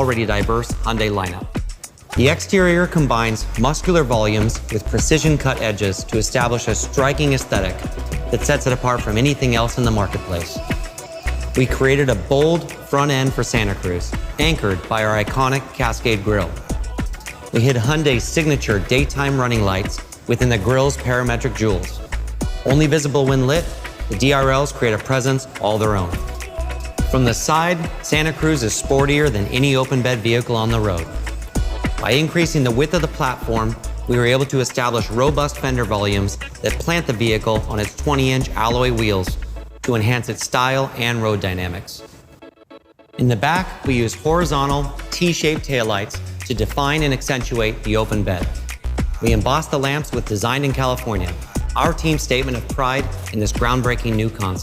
already diverse Hyundai lineup. The exterior combines muscular volumes with precision-cut edges to establish a striking aesthetic that sets it apart from anything else in the marketplace. We created a bold front end for Santa Cruz, anchored by our iconic Cascade grille. We hid Hyundai's signature daytime running lights within the grille's parametric jewels. Only visible when lit, the DRLs create a presence all their own. From the side, Santa Cruz is sportier than any open-bed vehicle on the road. By increasing the width of the platform, we were able to establish robust fender volumes that plant the vehicle on its 20-inch alloy wheels to enhance its style and road dynamics. In the back, we used horizontal, T-shaped taillights to define and accentuate the open bed. We embossed the lamps with Designed in California, our team's statement of pride in this groundbreaking new concept.